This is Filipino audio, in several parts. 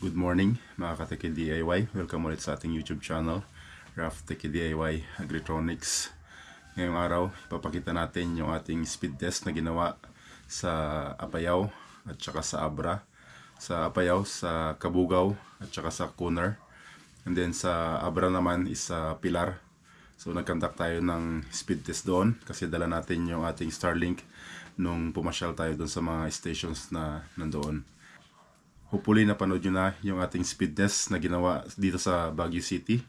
Good morning mga ka-Teki DIY. Welcome ulit sa ating YouTube channel, Raf Teki DIY Agritronics. Ngayong araw, ipapakita natin yung ating speed test na ginawa sa Apayao at saka sa Abra. Sa Apayao, sa Kabugaw at saka sa Kunar. And then sa Abra naman is sa Pilar. So nag-conduct tayo ng speed test doon kasi dala natin yung ating Starlink nung pumasyal tayo doon sa mga stations na nandoon. Hopefully napanood nyo na yung ating speed test na ginawa dito sa Baguio City.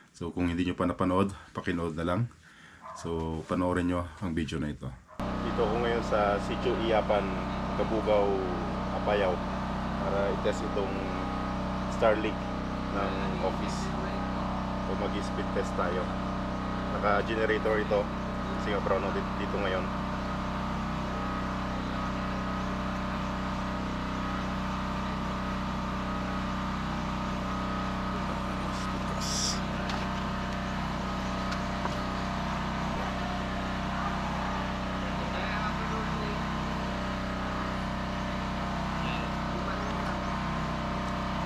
So kung hindi nyo pa napanood, pakinood na lang. So panoorin nyo ang video na ito. Dito ako ngayon sa Sitio Iapan, Kabugaw, Apayao para i-test itong Starlink ng office. So mag-speed test tayo. Naka-generator ito kasi nga brown dito ngayon.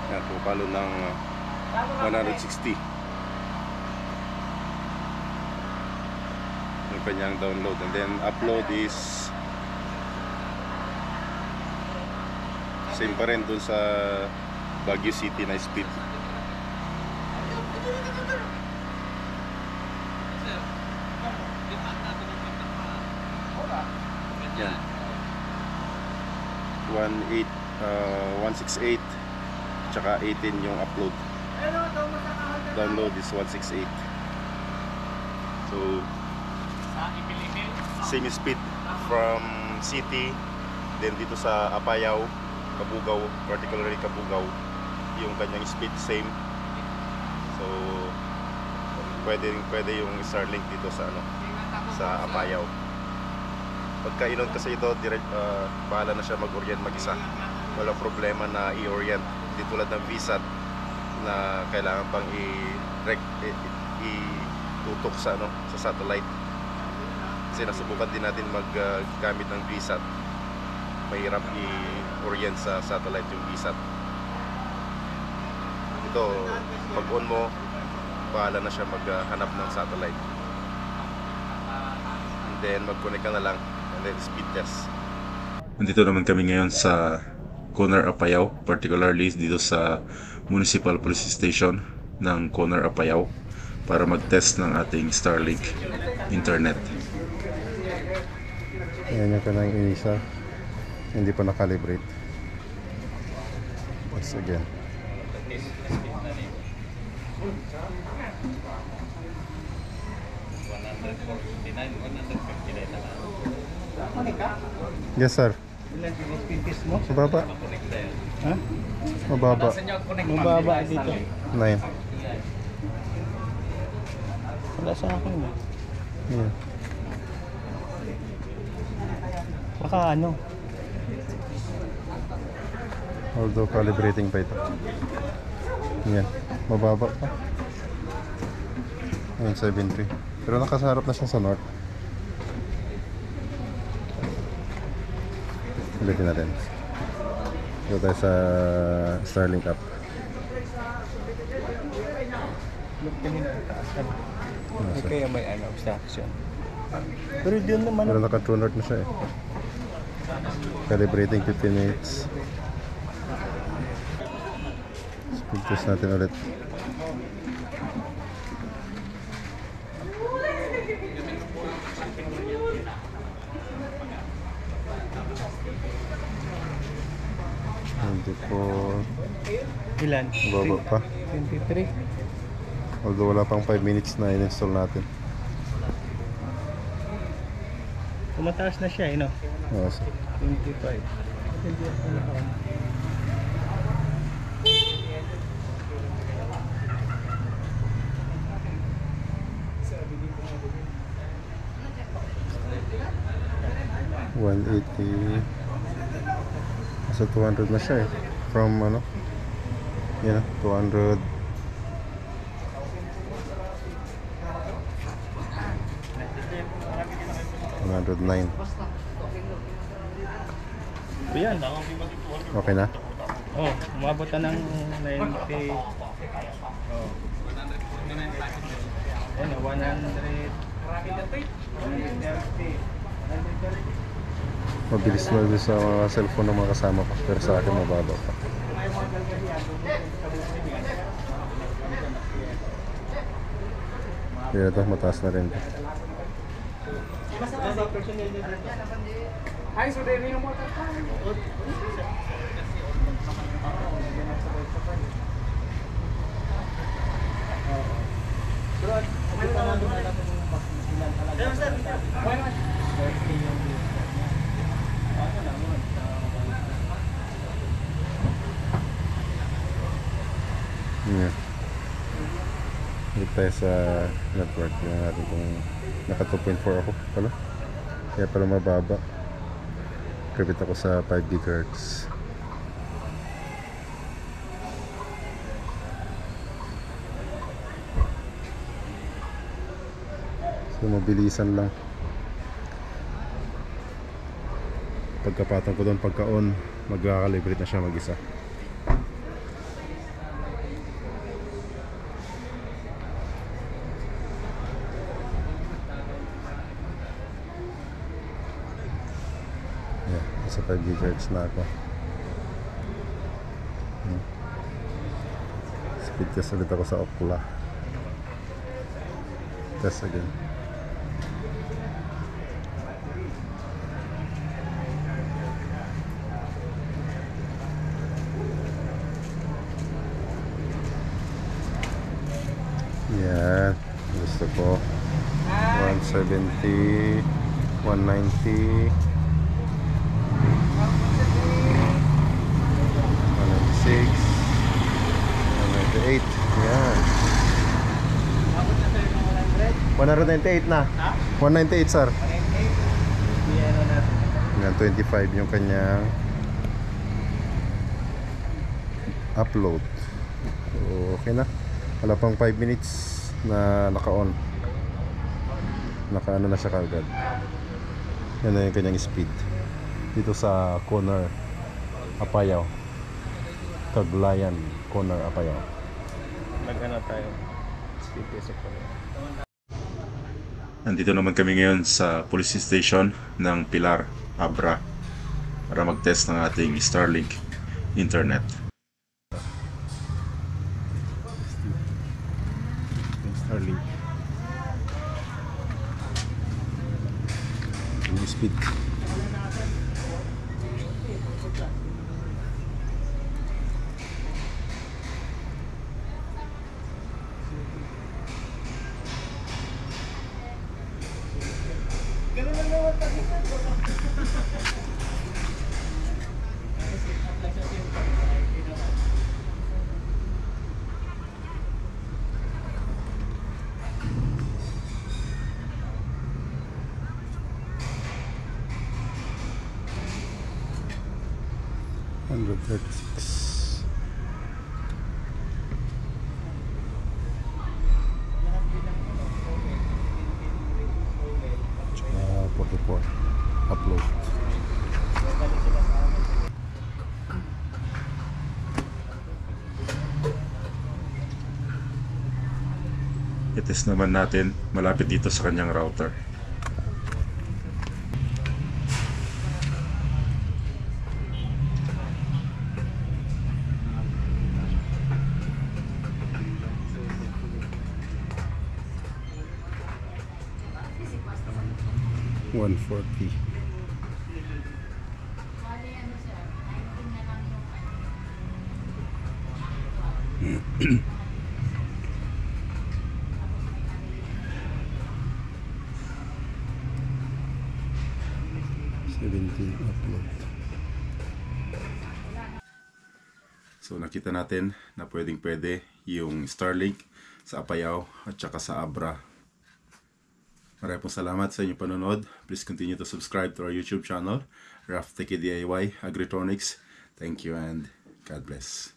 Yan, pupalo ng 160 yung kanyang download, and then upload is same pa rin dun sa Baguio City na speed. Yan 168 tsaka 18 yung upload. Download is 168. So same speed from city, then dito sa Apayao, Kabugaw, particularly Kabugaw, yung kanyang speed same. So pwede yung Starlink dito sa sa Apayao. Pagka inon kasi ito direct, bahala na siya mag-orient mag-isa. Walang problema na i-orient, hindi tulad ng VSAT na kailangan pang itutok sa sa satellite. Kasi nasubukan din natin maggamit ng VSAT. Mahirap i-orient sa satellite yung VSAT. Ito, pag on mo, bahala na siya maghanap ng satellite. And then mag-connect ka na lang, and then speed test. Nandito naman kami ngayon sa Kunar, Apayao, particularly dito sa Municipal Police Station ng Kunar, Apayao para mag-test ng ating Starlink internet. Ayan yung kanang isa, hindi pa nakalibrate. Once again. Yes sir. Mababa. Ha? Mababa. Mababa dito. 9. Wala sa akin. Yeah. Baka ano? Although calibrating pa ito. Yan. Mababa pa. Ayan, 7.3. Pero nakasarap na siya sa north. Ulitin natin. Dito tayo sa Starlink app. Kaya may obstruction. Pero doon naman. Pero naka-true north na siya eh. Calibrating 15 minutes. Speed test natin ulit. Ilan? Baba pa. 23. Although wala pang 5 minutes na in-install natin. Tumataas na siya, no? Oo, sir. 25. Hindi ako nakaon. $180. Nasa 200 na siya eh. From yan, 200. $109. Ayan. Okay na? Oh, umabot na ng 90. Oh. Ayan, 100. 130. Mabilis na doon sa mga cellphone ng mga kasama ko, pero sa akin mababa pa. Kaya ito, mataas na rin ito. Ay, so dahil yung motor pa. Yeah. Dito tayo sa network. Tingnan natin kung naka 2.4 ako pala. Kaya pala mababa. Kapit ako sa 5 GHz. So mabilisan lang. Pagkapatong ko doon pagka-on, magkakalibrate na siya mag-isa. Yeah, sa 5 GHz na ako. Speed test ulit ako sa Ookla. Test again. Yan, gusto ko 170, 190, 196, 198. Yan, 198 na. 198 sir. Yan, 25 yung kanyang upload. So, okay na. Wala pang 5 minutes na naka-on. Naka-ano na siya kagad. Yan na yung kanyang speed. Dito sa corner Apayao. Caglayan corner Apayao. Nag-ano tayo. Speed test ako. Nandito naman kami ngayon sa police station ng Pilar, Abra, para mag-test ng ating Starlink internet. Starlink. Yung speed. Hundred 36. Tsaka 44 upload. I-test naman natin malapit dito sa kanyang router. $140. Upload. So nakita natin na pwede yung Starlink sa Apayao at saka sa Abra. Maraming pong salamat sa inyong panonood. Please continue to subscribe to our YouTube channel, Raf Teki DIY Agritronics. Thank you and God bless.